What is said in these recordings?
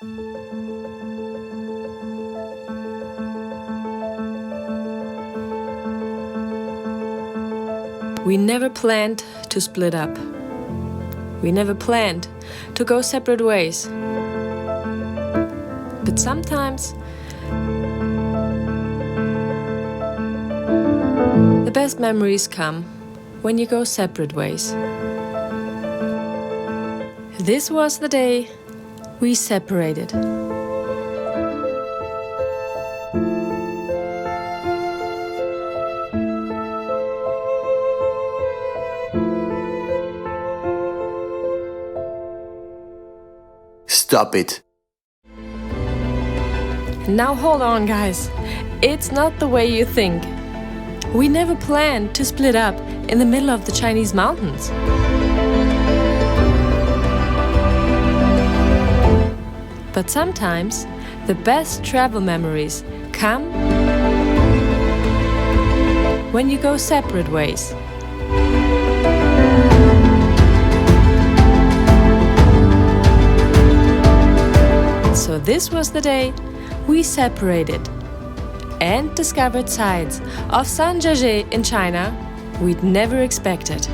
We never planned to split up. We never planned to go separate ways. But sometimes the best memories come when you go separate ways. This was the day we separated. Stop it. Now hold on, guys. It's not the way you think. We never planned to split up in the middle of the Chinese mountains. But sometimes the best travel memories come when you go separate ways. So this was the day we separated and discovered sides of Zhangjiajie in China we'd never expected.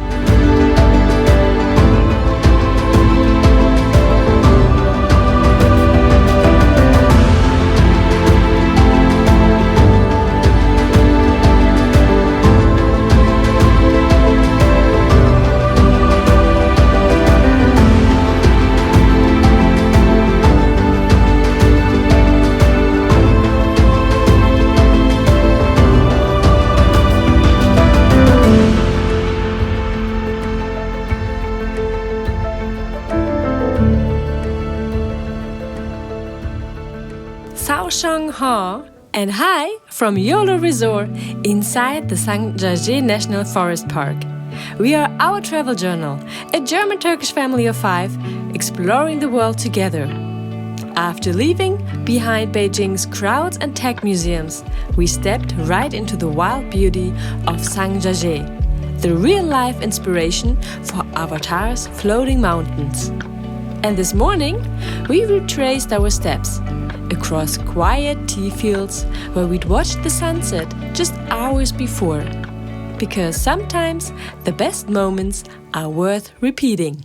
And hi from YOLO Resort inside the Zhangjiajie National Forest Park. We are our travel journal, a German-Turkish family of 5 exploring the world together. After leaving behind Beijing's crowds and tech museums, we stepped right into the wild beauty of Zhangjiajie, the real-life inspiration for Avatar's floating mountains. And this morning, we retraced our steps across quiet tea fields where we'd watched the sunset just hours before. Because sometimes the best moments are worth repeating.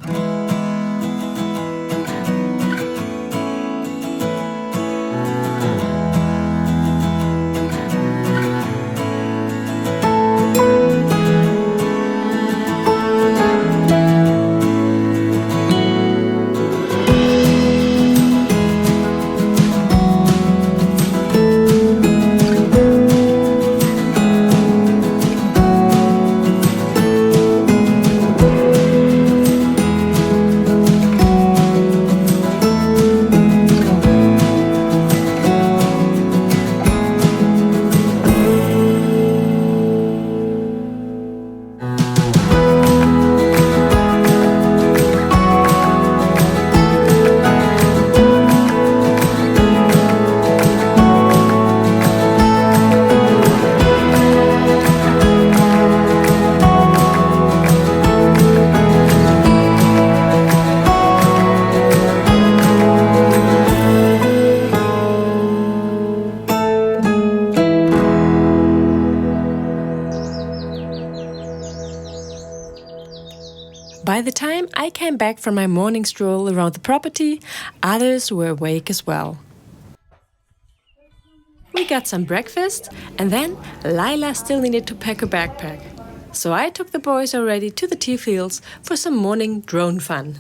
By the time I came back from my morning stroll around the property, others were awake as well. We got some breakfast and then Laila still needed to pack her backpack. So I took the boys already to the tea fields for some morning drone fun.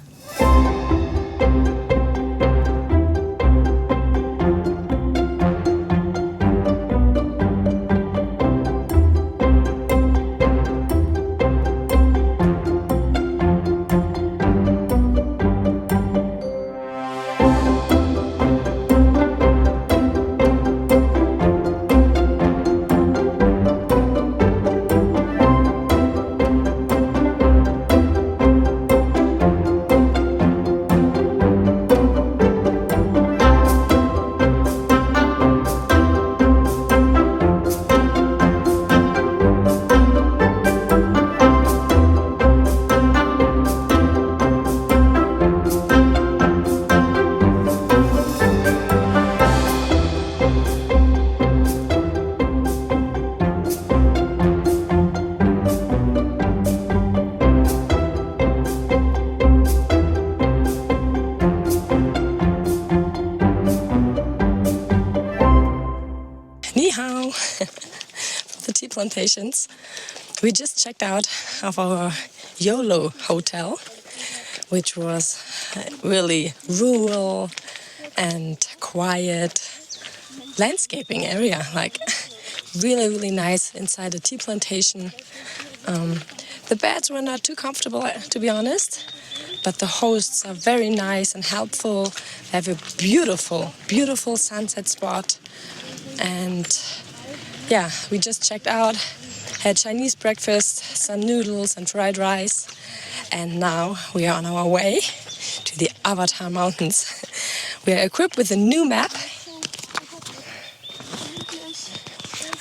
plantations. We just checked out of our YOLO hotel, which was really rural and quiet landscaping area, like really, really nice inside a tea plantation. The beds were not too comfortable, to be honest, but the hosts are very nice and helpful. They have a beautiful, beautiful sunset spot. And yeah, we just checked out, had Chinese breakfast, some noodles and fried rice. And now we are on our way to the Avatar Mountains. We are equipped with a new map.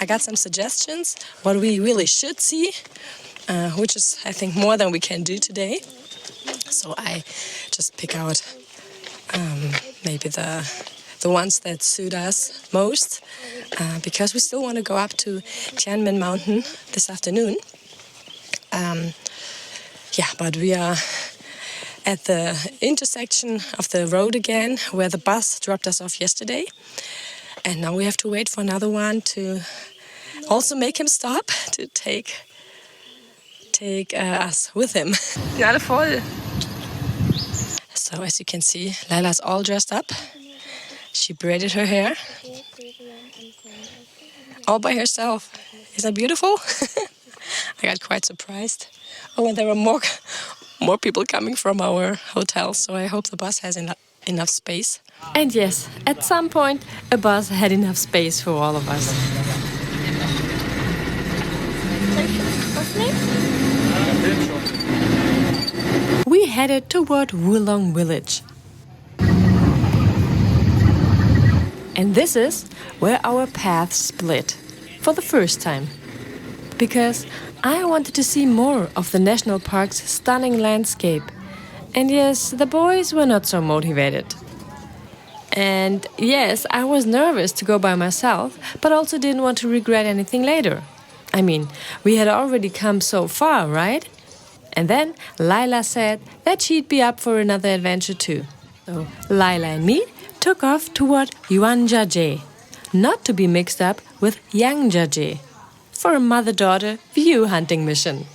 I got some suggestions what we really should see, which is, I think, more than we can do today. So I just pick out maybe the ones that suit us most, because we still want to go up to Tianmen mountain this afternoon. But we are at the intersection of the road again, where the bus dropped us off yesterday. And now we have to wait for another one to also make him stop to take us with him. Alle voll. So as you can see, Laila's all dressed up. She braided her hair all by herself. Is that beautiful? I got quite surprised. Oh, and there were more people coming from our hotel, so I hope the bus has enough space. And yes, at some point, a bus had enough space for all of us. We headed toward Wulong village. And this is where our paths split for the first time. Because I wanted to see more of the national park's stunning landscape. And yes, the boys were not so motivated. And yes, I was nervous to go by myself, but also didn't want to regret anything later. I mean, we had already come so far, right? And then Laila said that she'd be up for another adventure too. So Laila and me took off toward Zhangjiajie, not to be mixed up with Zhangjiajie, for a mother-daughter view hunting mission.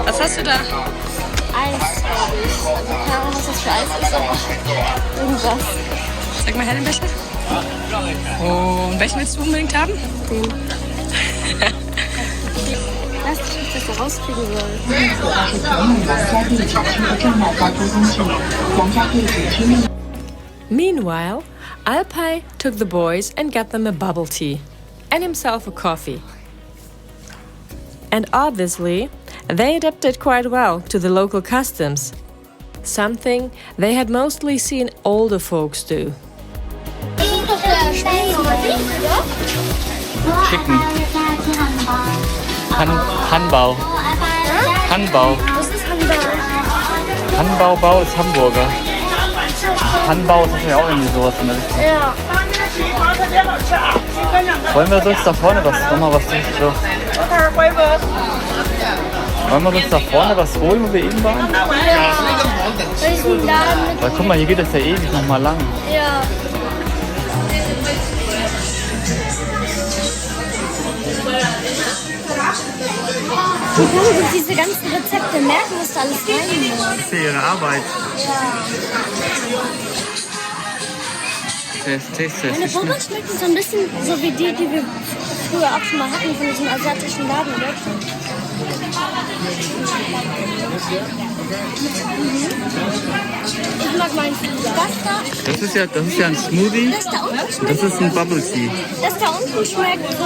Was hast du da? Eis, glaube ich. Also keine Ahnung, was das für Eis ist, aber irgendwas. Sag mal her den Becher. Und welchen willst du unbedingt haben? Den. Ich weiß nicht, wie ich das da rauskriegen soll. Meanwhile, Alpai took the boys and got them a bubble tea and himself a coffee. And obviously, they adapted quite well to the local customs, something they had mostly seen older folks do. Chicken. Hanbau. Hanbau. Was ist Hanbau? Hanbaubau ist Hamburger. Hanbau ist ja auch irgendwie sowas in der Richtung. Ja. Wollen wir uns da vorne nochmal was so? Wollen wir uns da vorne was holen, wo wir eben waren? Ja. Weil ich einen Laden mit. Weil guck mal, hier geht es ja ewig nochmal lang. Ja. Diese ganzen Rezepte merken, was da alles rein muss. Das ist ja ihre Arbeit. Taste. Meine Pommes schmecken so ein bisschen so wie die wir früher auch schon mal hatten von diesem asiatischen Laden in Deutschland. Ich mag meinen Das ist ja ein Smoothie. Das da unten schmeckt. Das ist ein Bubble Tea. Das da unten schmeckt so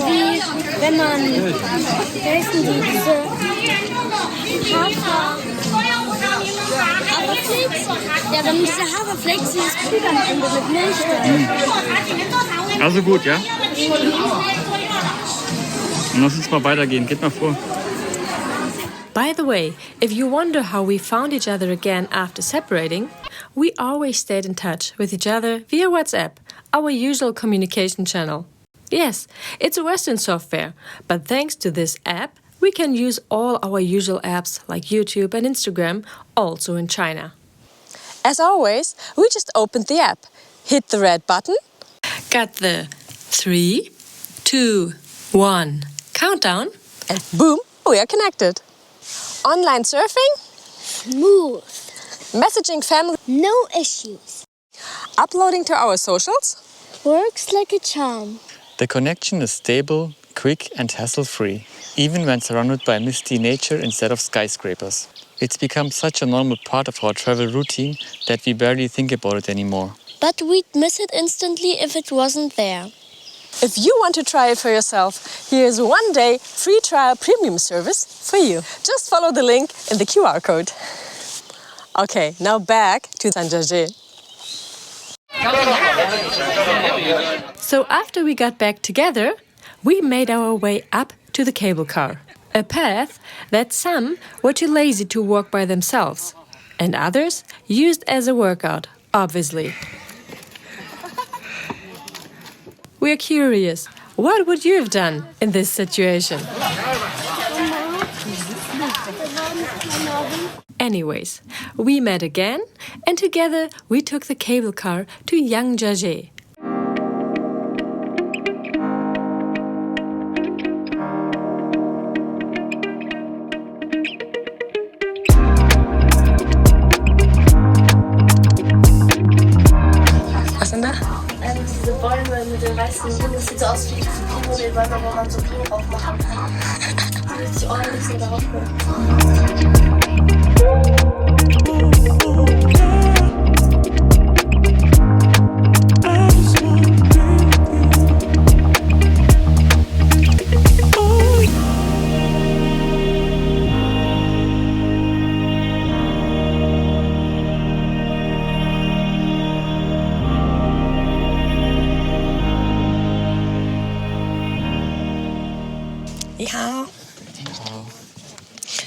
wie wenn man wie heißen diese Haferflakes? Ja, wenn diese Haferflakes dieses Pulver am Ende mit Milch drin. Also gut, ja? Und lass uns mal weitergehen. Geht mal vor. By the way, if you wonder how we found each other again after separating, we always stayed in touch with each other via WhatsApp, our usual communication channel. Yes, it's a Western software, but thanks to this app, we can use all our usual apps like YouTube and Instagram also in China. As always, we just opened the app, hit the red button, got the 3, 2, 1 countdown, and boom, we are connected. Online surfing, Smooth. messaging family, No issues. uploading to our socials. Works like a charm. The connection is stable, quick and hassle-free, even when surrounded by misty nature instead of skyscrapers. It's become such a normal part of our travel routine that we barely think about it anymore. But we'd miss it instantly if it wasn't there. If you want to try it for yourself, here's 1 day free trial premium service for you. Just follow the link in the QR code. Okay, now back to Zhangjiajie. So after we got back together, we made our way up to the cable car. A path that some were too lazy to walk by themselves, and others used as a workout, obviously. We're curious, what would you have done in this situation? Anyways, we met again, and together we took the cable car to Zhangjiajie. Was denn da? Diese Bäume mit den weißen Ringen, das sieht so aus wie Pinolet-Bäume, wo man so Blumen drauf machen kann. Richtig ordentlich so darauf kommt. Yeah.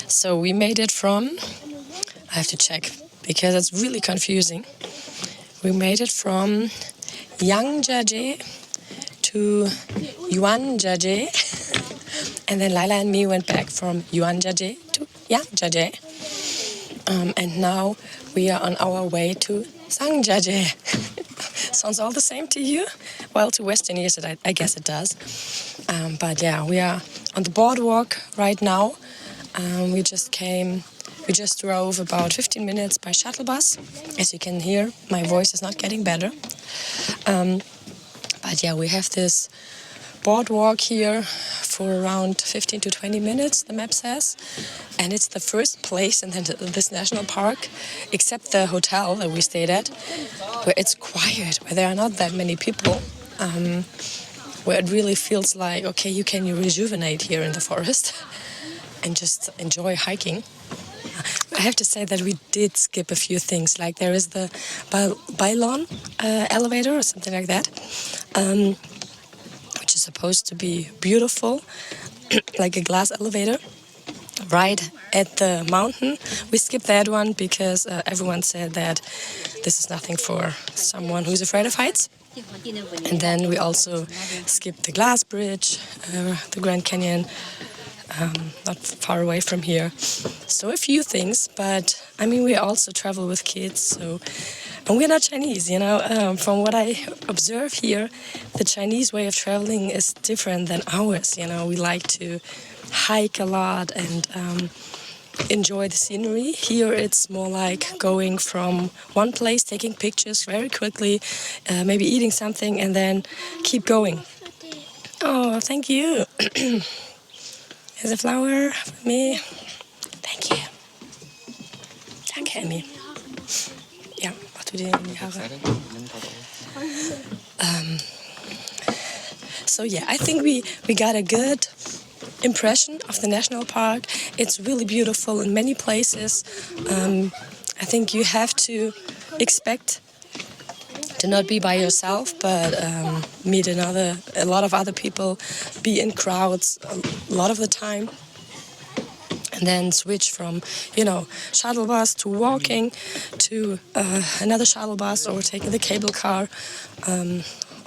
So we made it from, I have to check because it's really confusing. We made it from Zhangjiajie to Yuanjiajie, and then Laila and me went back from Yuanjiajie to Zhangjiajie. And now we are on our way to Zhangjiajie. Sounds all the same to you? Well, to Westerners, I guess it does. But yeah, we are on the boardwalk right now. We just drove about 15 minutes by shuttle bus. As you can hear, my voice is not getting better. But yeah, we have this boardwalk here for around 15 to 20 minutes, the map says. And it's the first place in this national park, except the hotel that we stayed at, where it's quiet, where there are not that many people, where it really feels like, okay, you can rejuvenate here in the forest and just enjoy hiking. I have to say that we did skip a few things, like there is the Bailon elevator or something like that, which is supposed to be beautiful, like a glass elevator, right at the mountain. We skipped that one because everyone said that this is nothing for someone who's afraid of heights. And then we also skipped the glass bridge, the Grand Canyon, not far away from here. So a few things, but I mean, we also travel with kids, so And we're not Chinese, you know. From what I observe here, the Chinese way of traveling is different than ours. You know, we like to hike a lot and enjoy the scenery. Here it's more like going from one place, taking pictures very quickly, maybe eating something, and then keep going. Oh, thank you. Here's a flower for me. Thank you. Danke, Emmy. Ja, mach du dir in die Haare. So yeah, I think we got a good impression of the national park. It's really beautiful in many places. I think you have to expect to not be by yourself, but meet a lot of other people, be in crowds a lot of the time, and then switch from, you know, shuttle bus to walking to another shuttle bus or taking the cable car,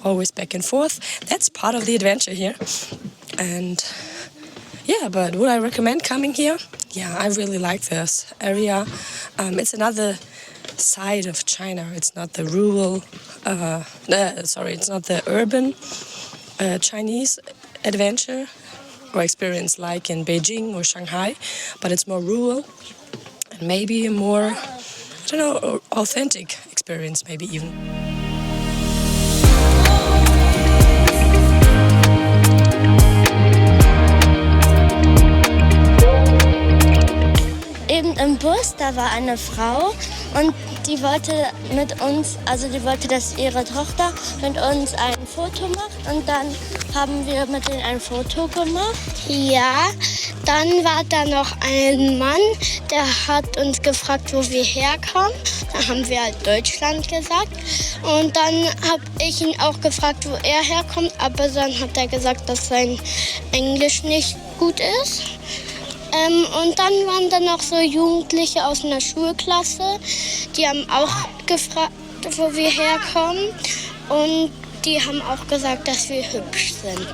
always back and forth. That's part of the adventure here. And yeah, but would I recommend coming here? Yeah, I really like this area. It's another side of China. It's not the rural, it's not the urban Chinese adventure or experience like in Beijing or Shanghai, but it's more rural and maybe a more, I don't know, authentic experience, maybe even. Eben im Bus, da war eine Frau und die wollte mit uns, also die wollte, dass ihre Tochter mit uns ein Foto macht und dann haben wir mit denen ein Foto gemacht. Ja, dann war da noch ein Mann, der hat uns gefragt, wo wir herkommen. Dann haben wir halt Deutschland gesagt. Und dann habe ich ihn auch gefragt, wo er herkommt, aber dann hat er gesagt, dass sein Englisch nicht gut ist. Und dann waren da noch so Jugendliche aus einer Schulklasse, die haben auch gefragt, wo wir herkommen. Und die haben auch gesagt, dass wir hübsch sind.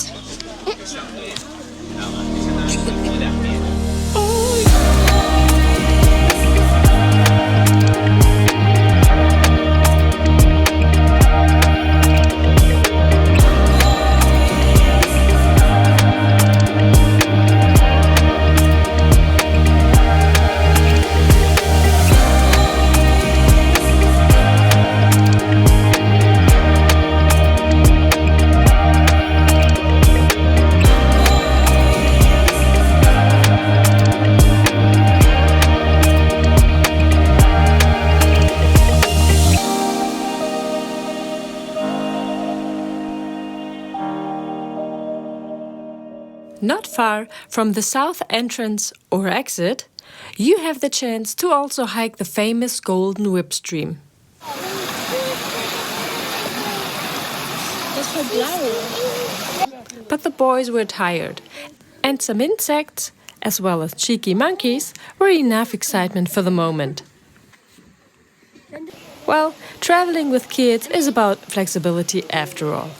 Not far from the south entrance or exit, you have the chance to also hike the famous Golden Whip Stream. But the boys were tired, and some insects, as well as cheeky monkeys, were enough excitement for the moment. Well, traveling with kids is about flexibility after all.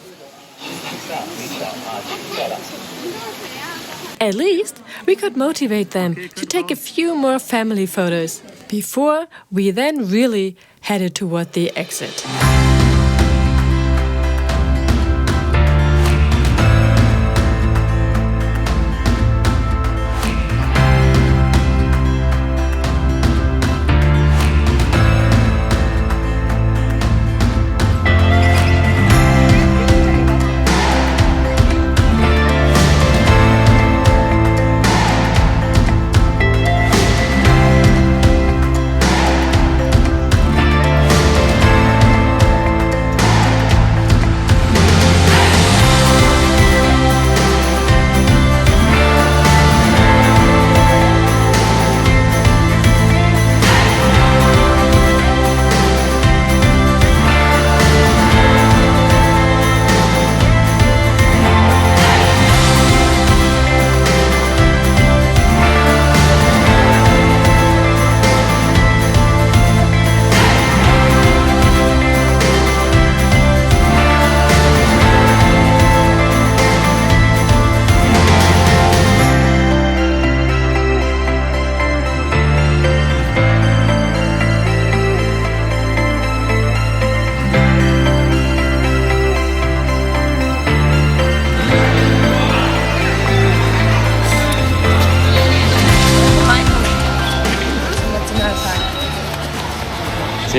At least we could motivate them to take a few more family photos before we then really headed toward the exit.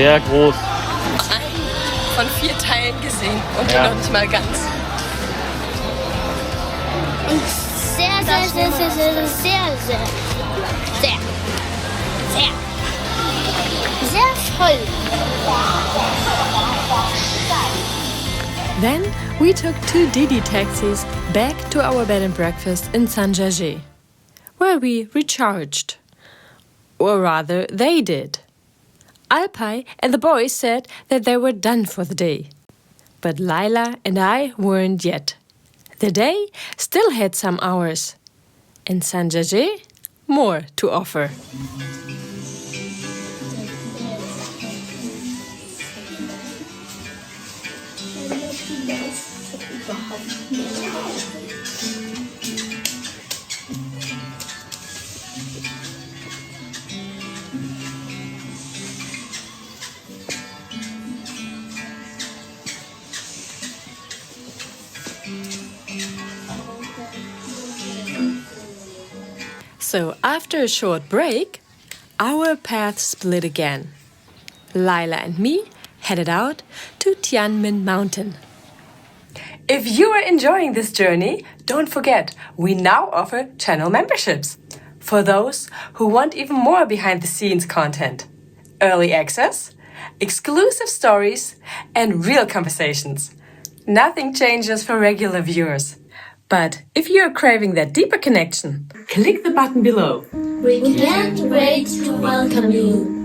sehr groß. Von 4 Teilen gesehen und Ja. noch nicht mal ganz. Und sehr, sehr, sehr, sehr, sehr, sehr, sehr, sehr, sehr, sehr voll. Then we took 2 Didi taxis back to our bed and breakfast in Zhangjiajie, where we recharged. Or rather, they did. Alpay and the boys said that they were done for the day. But Lila and I weren't yet. The day still had some hours. And Zhangjiajie, more to offer. So after a short break, our paths split again. Lila and me headed out to Tianmen Mountain. If you are enjoying this journey, don't forget, we now offer channel memberships for those who want even more behind-the-scenes content, early access, exclusive stories, and real conversations. Nothing changes for regular viewers. But if you're craving that deeper connection, click the button below. We can't wait to welcome you.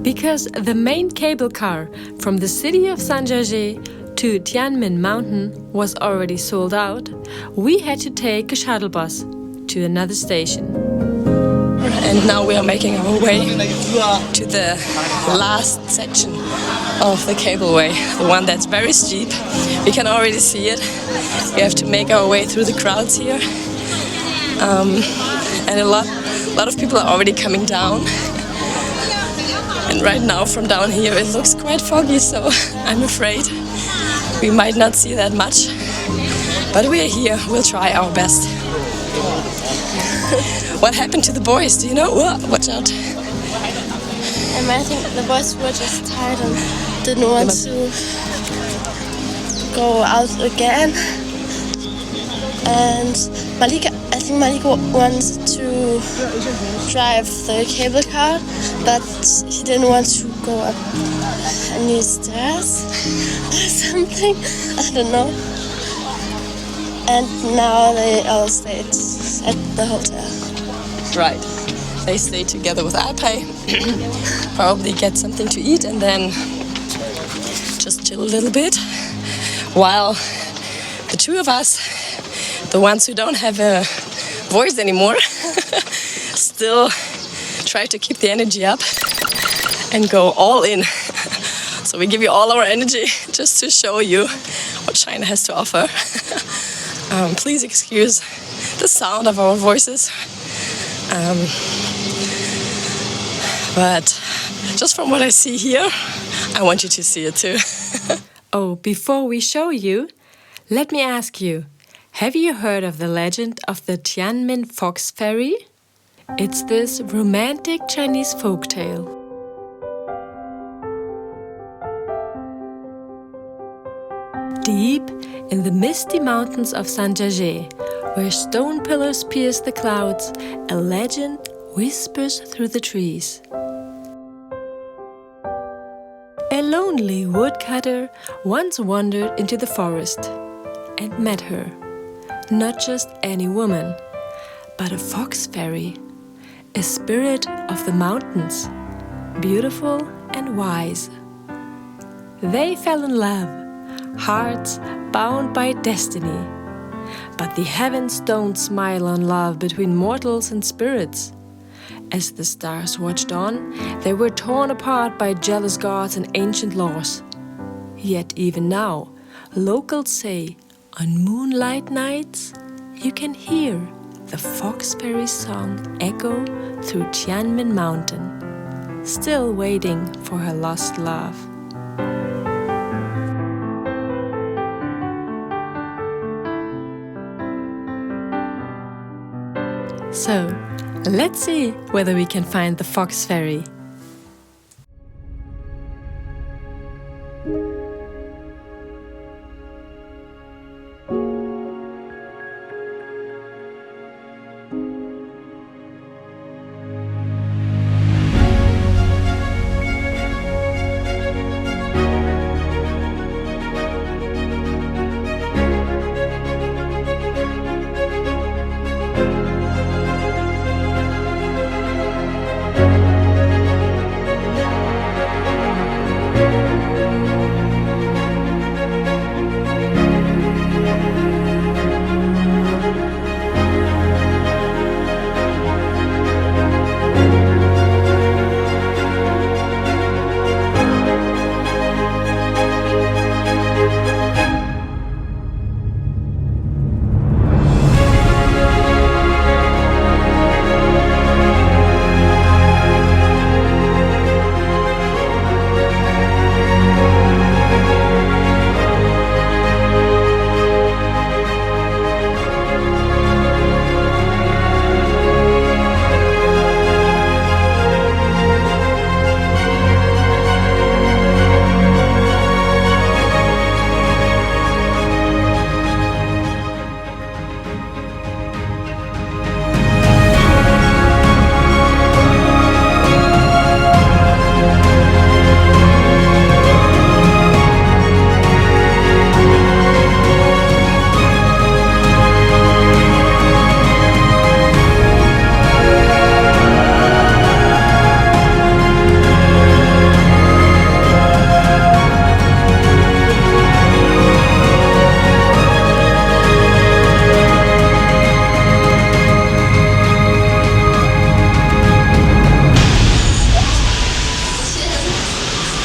Because the main cable car from the city of Zhangjiajie to Tianmen Mountain was already sold out, we had to take a shuttle bus to another station. And now we are making our way to the last section of the Cableway, the one that's very steep. We can already see it. We have to make our way through the crowds here. And a lot of people are already coming down. And right now from down here it looks quite foggy, so I'm afraid we might not see that much. But we're here, we'll try our best. What happened to the boys? Do you know? Whoa, watch out. I think the boys were just tired and didn't want to go out again. And I think Malika wants to drive the cable car, but he didn't want to go up any stairs or something. I don't know. And now they all stayed at the hotel. Right. They stay together with Alpay, probably get something to eat and then just chill a little bit. While the two of us, the ones who don't have a voice anymore, still try to keep the energy up and go all in. So we give you all our energy just to show you what China has to offer. Please excuse the sound of our voices. But just from what I see here, I want you to see it too. Oh, before we show you, Let me ask you, have you heard of the legend of the Tianmen fox fairy? It's this romantic Chinese folktale. Deep in the misty mountains of Zhangjiajie, where stone pillars pierce the clouds, a legend whispers through the trees. A lonely woodcutter once wandered into the forest and met her. Not just any woman, but a fox fairy, a spirit of the mountains, beautiful and wise. They fell in love, hearts bound by destiny. But the heavens don't smile on love between mortals and spirits. As the stars watched on, they were torn apart by jealous gods and ancient laws. Yet even now, locals say, on moonlight nights, you can hear the fox fairy's song echo through Tianmen Mountain, still waiting for her lost love. So, let's see whether we can find the fox fairy.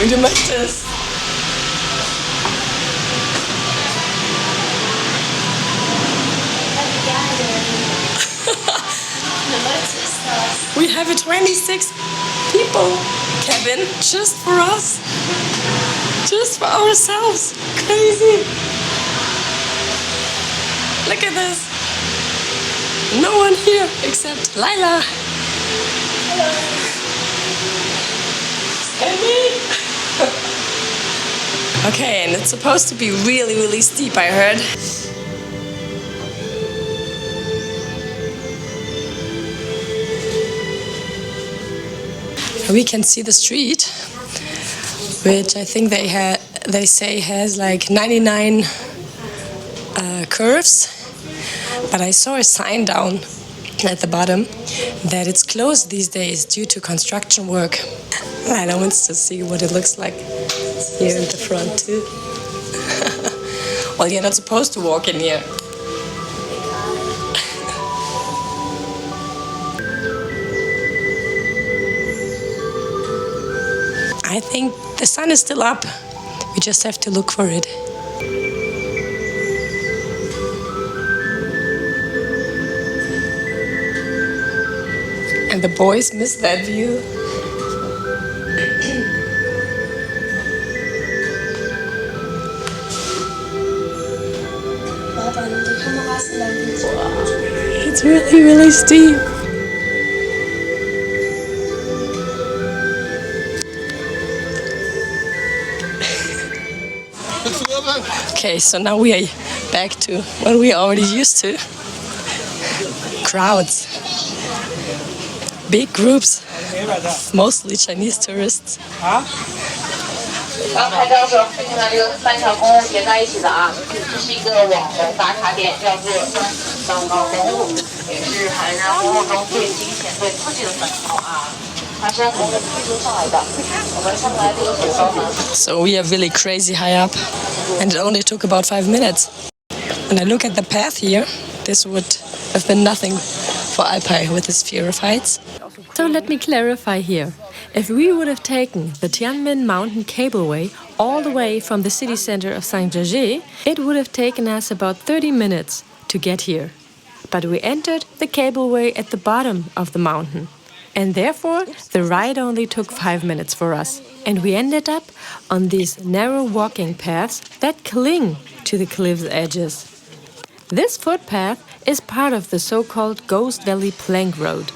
Du möchtest. We have a 26 people cabin just for us. Just for ourselves. Crazy. Look at this. No one here except Lila. Hello. And me. Okay, and it's supposed to be really, really steep, I heard. We can see the street, which I think they say has like 99 curves. But I saw a sign down at the bottom that it's closed these days due to construction work. Lila wants to see what it looks like here in the front too. Well, you're not supposed to walk in here. I think the sun is still up. We just have to look for it. And the boys miss that view. It's really, really steep. Okay, so now we are back to what we are already used to. Crowds. Big groups. Mostly Chinese tourists. 然后拍照的时候是跟它这个3条公路连在一起的啊，这是一个网红打卡点，叫做三高公路，也是韩人公路中最惊险、最刺激的3条啊。它是从地图上来的，我们上来这个火烧呢。So we are really crazy high up, and it only took about 5 minutes. When I look at the path here, this would have been nothing for Alpai with his fear of heights. So let me clarify here. If we would have taken the Tianmen mountain cableway all the way from the city center of Zhangjiajie, it would have taken us about 30 minutes to get here. But we entered the cableway at the bottom of the mountain. And therefore, the ride only took 5 minutes for us. And we ended up on these narrow walking paths that cling to the cliff's edges. This footpath is part of the so-called Ghost Valley Plank Road.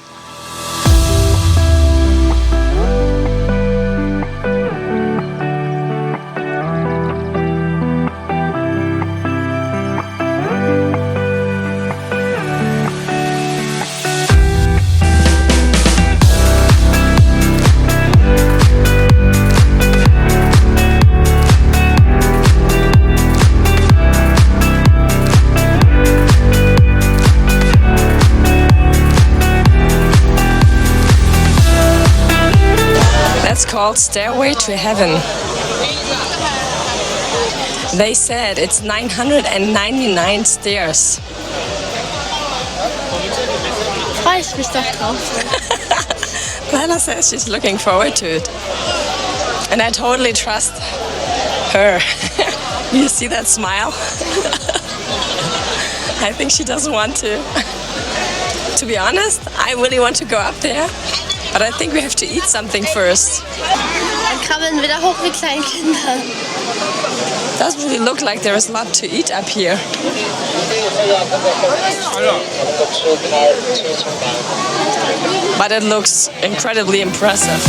That's called Stairway to Heaven. They said it's 999 stairs. Freu ich mich doch drauf. Lila says she's looking forward to it. And I totally trust her. You see that smile? I think she doesn't want to. To be honest, I really want to go up there. But I think we have to eat something first. Dann krabbeln wir da hoch wie Kleinkinder. Doesn't really look like there is a lot to eat up here. But it looks incredibly impressive.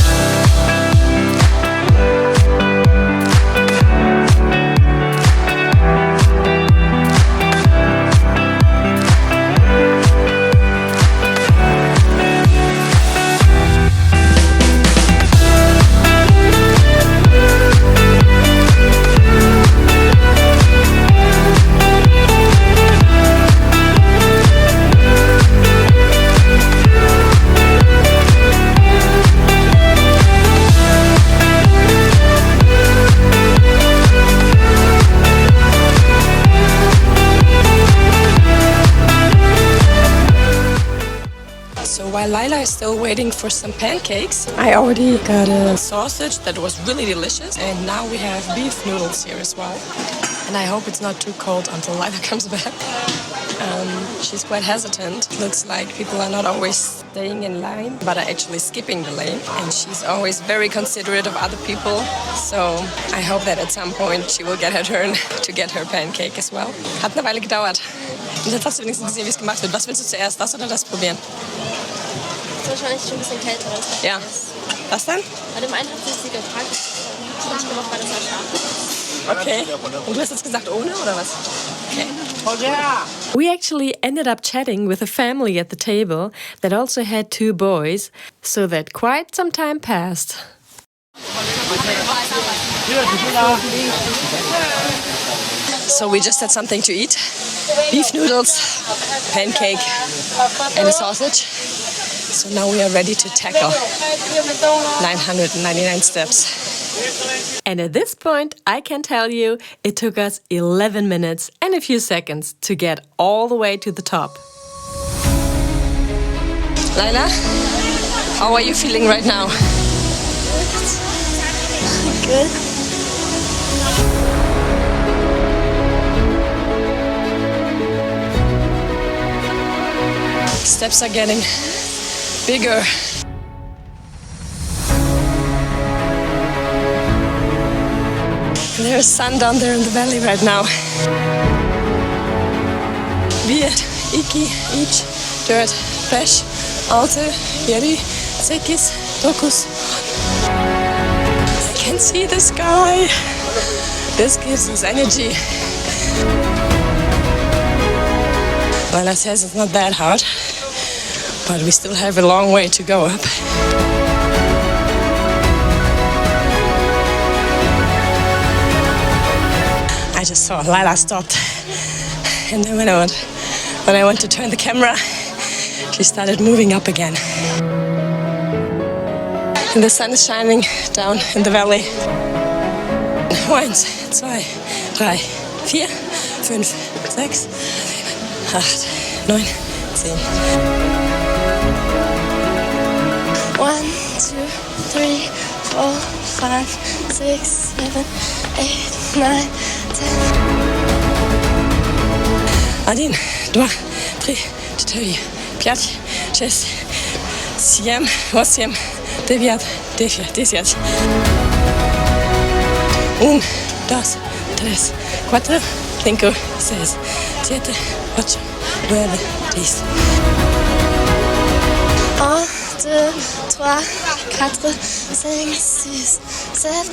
While Lila is still waiting for some pancakes, I already got a sausage that was really delicious, and now we have beef noodles here as well. And I hope it's not too cold until Lila comes back. She's quite hesitant. Looks like people are not always staying in line, but are actually skipping the lane. And she's always very considerate of other people. So I hope that at some point she will get her turn to get her pancake as well. Hat eine Weile gedauert. Und jetzt hast du wenigstens gesehen, wie es gemacht wird. Was willst du zuerst, das oder das probieren? Das ist wahrscheinlich schon ein bisschen kälter. Als Ja. Was denn? Bei dem einen hat sie gefragt, ich habe nicht gemacht, weil das war scharf. Okay. Und du hast jetzt gesagt ohne oder was? Okay. We actually ended up chatting with a family at the table that also had 2 boys, so that quite some time passed. So we just had something to eat. Beef noodles, pancake, and a sausage. So now we are ready to tackle 999 steps. And at this point, I can tell you, it took us 11 minutes and a few seconds to get all the way to the top. Lila, how are you feeling right now? Good. Steps are getting bigger. There's sun down there in the valley right now. Wir, Iki, each 4, 3, 2, 1, 6, 9. I can see the sky. This gives us energy. Lila says it's not that hard, but we still have a long way to go up. I just saw Lila stopped, and then when I went to turn the camera, she started moving up again. And the sun is shining down in the valley. 1, 2, 3, 4, 5, 6, 8, 9, 10. 1, 2, 3, 4, 5, 6, 7, 8, 9, 10. 1, 2, 3, 4, 5, 6, 7, 8, 9, 10. 1, 2, 3, 4, 5, 6, 7, 8, 9, 10. 1, 2, 3, 4, 5, 6, 7,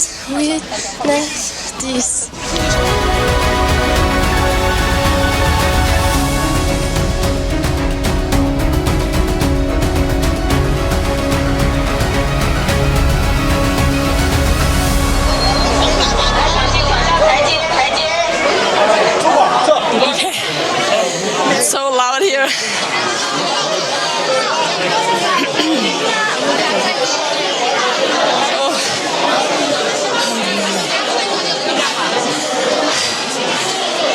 8, 9, 10. It's so loud here.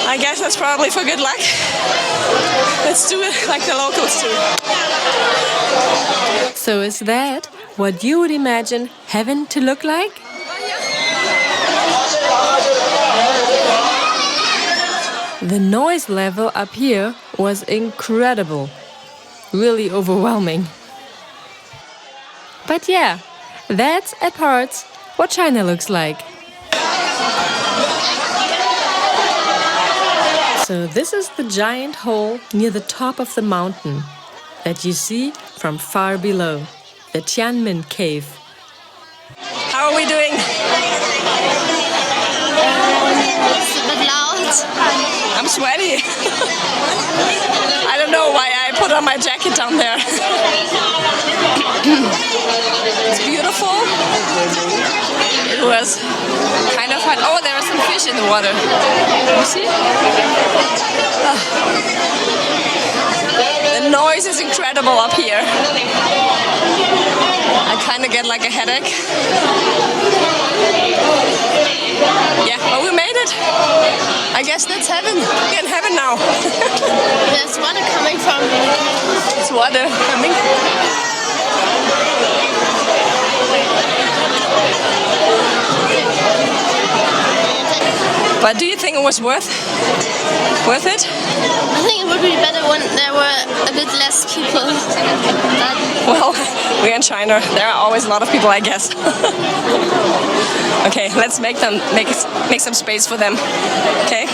I guess that's probably for good luck. Let's do it like the locals do. So is that what you would imagine heaven to look like? The noise level up here was incredible. Really overwhelming. But yeah, that's at parts what China looks like. So this is the giant hole near the top of the mountain that you see from far below, the Tianmen cave. How are we doing? It's a bit loud. I'm sweaty. I don't know why I put on my jacket down there. It's beautiful. It was kind of hot. Oh, there are some fish in the water. You see? Oh. The noise is incredible up here. I kind of get like a headache. Yeah, but we made it. I guess that's heaven. We're in heaven now. There's water coming from. It's water coming. But do you think it was worth it? I think it would be better when there were a bit less people. Well, we're in China. There are always a lot of people, I guess. Okay, let's make some space for them. Okay.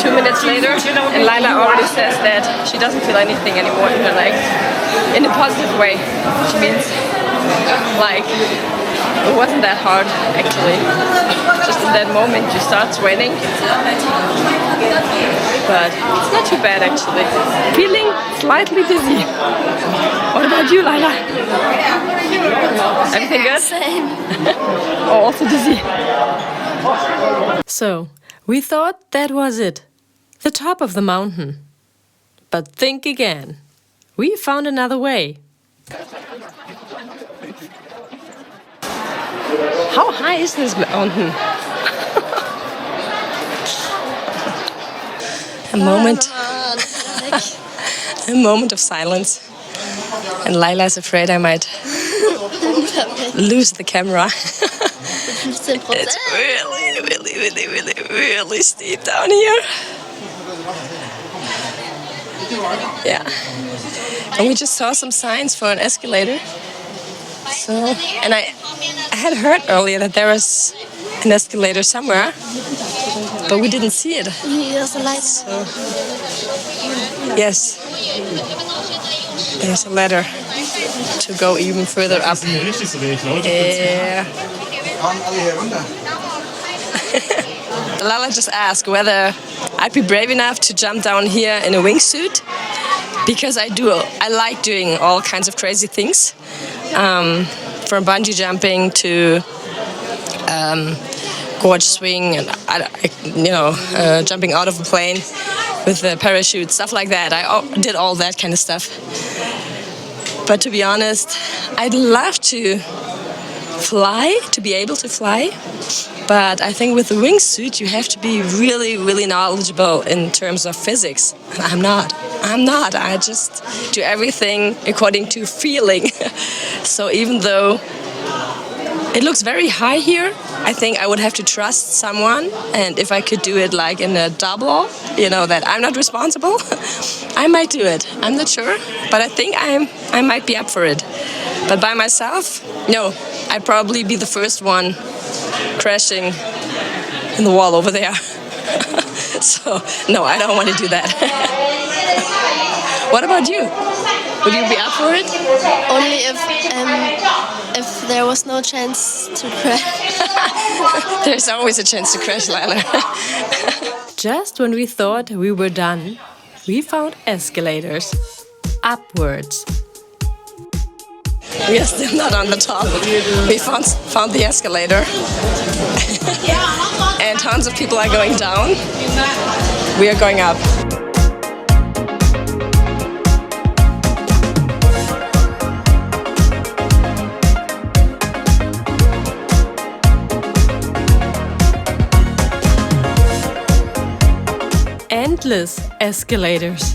2 minutes later, and Lila already says that she doesn't feel anything anymore in her legs, in a positive way. She means, like, it wasn't that hard, actually. Just in that moment you start sweating. But it's not too bad, actually. Feeling slightly dizzy. What about you, Lila? Everything good? Same. Oh, also dizzy. So, we thought that was it, the top of the mountain. But think again. We found another way. How high is this mountain? A moment of silence. And Lila's afraid I might lose the camera. It's really steep down here. Yeah. And we just saw some signs for an escalator. So, and I had heard earlier that there was an escalator somewhere, but we didn't see it. Here's the lights. So, yes, there's a ladder to go even further up. Yeah. Lala just asked whether I'd be brave enough to jump down here in a wingsuit, because I like doing all kinds of crazy things, from bungee jumping to gorge swing and jumping out of a plane with a parachute, stuff like that. I did all that kind of stuff. But to be honest, I'd love to fly, to be able to fly. But I think with the wingsuit, you have to be really, really knowledgeable in terms of physics. And I'm not. I just do everything according to feeling. So even though it looks very high here, I think I would have to trust someone. And if I could do it like in a double, that I'm not responsible, I might do it. I'm not sure, but I think I might be up for it. But by myself, no, I'd probably be the first one crashing in the wall over there. So, no, I don't want to do that. What about you? Would you be up for it? Only if there was no chance to crash. There's always a chance to crash, Lila. Just when we thought we were done, we found escalators upwards. We are still not on the top. We found the escalator. And tons of people are going down. We are going up. Endless escalators.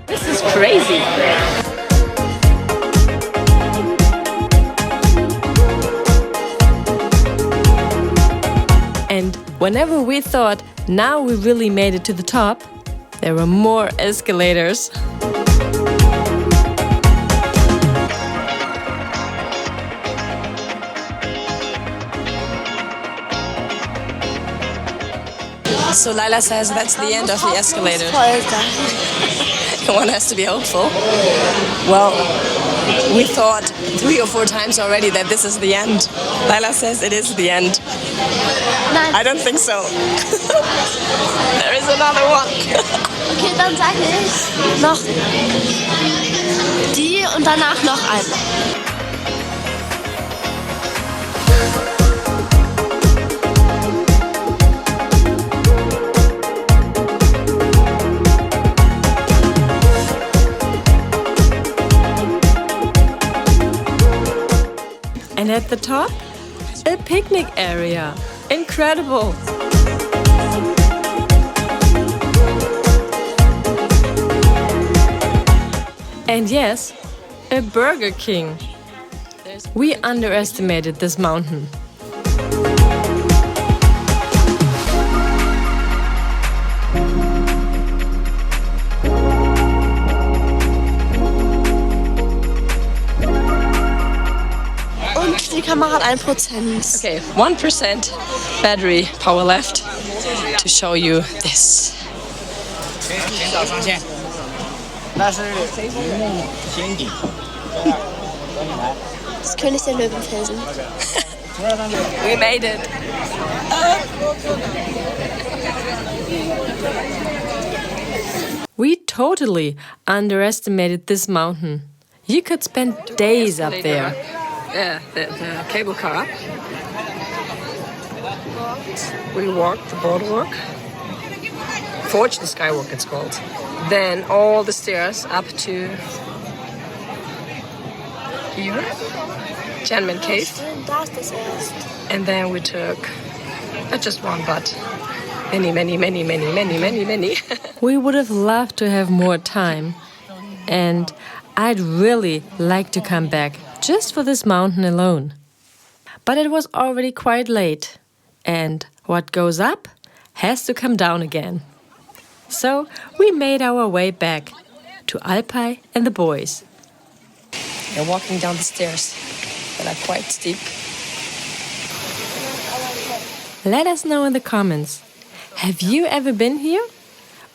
This is crazy. And whenever we thought now we really made it to the top, there were more escalators. So Lila says that's the end of the escalator. One has to be hopeful. Well, we thought 3 or 4 times already that this is the end. Lila says it is the end. I don't think so. There is another one. Okay, dann sage ich noch die und danach noch einmal. And at the top, a picnic area. Incredible! And yes, a Burger King. We underestimated this mountain. Die Kamera hat 1%. Okay, 1% battery power left to show you this. Das König der Löwenfelsen. We made it. We totally underestimated this mountain. You could spend days up there. Yeah, the cable car up. We walked the boardwalk. Fortune Skywalk it's called. Then all the stairs up to here, Tianmen Cave. And then we took not just one, but many. We would have loved to have more time. And I'd really like to come back just for this mountain alone. But it was already quite late, and what goes up has to come down again. So we made our way back to Alpay and the boys. They're walking down the stairs that are quite steep. Let us know in the comments. Have you ever been here?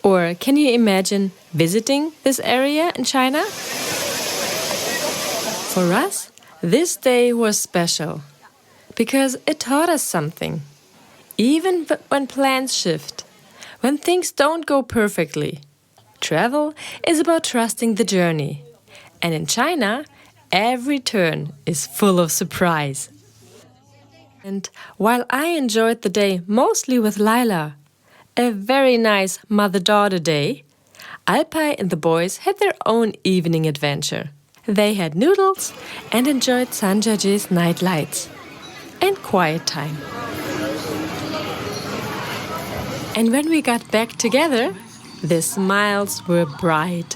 Or can you imagine visiting this area in China? For us, this day was special because it taught us something. Even when plans shift, when things don't go perfectly, travel is about trusting the journey. And in China, every turn is full of surprise. And while I enjoyed the day mostly with Lila, a very nice mother-daughter day, Alpay and the boys had their own evening adventure. They had noodles and enjoyed Zhangjiajie's night lights and quiet time. And when we got back together, the smiles were bright.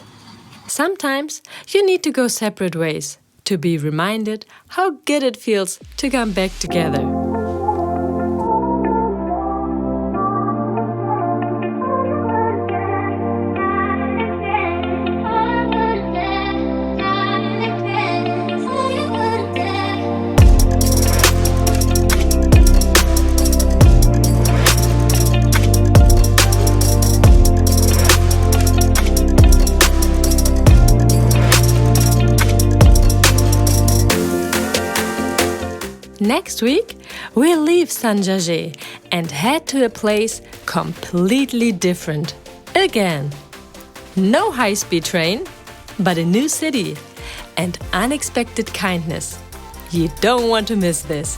Sometimes you need to go separate ways to be reminded how good it feels to come back together. Next week, we'll leave Zhangjiajie and head to a place completely different. Again. No high-speed train, but a new city and unexpected kindness. You don't want to miss this.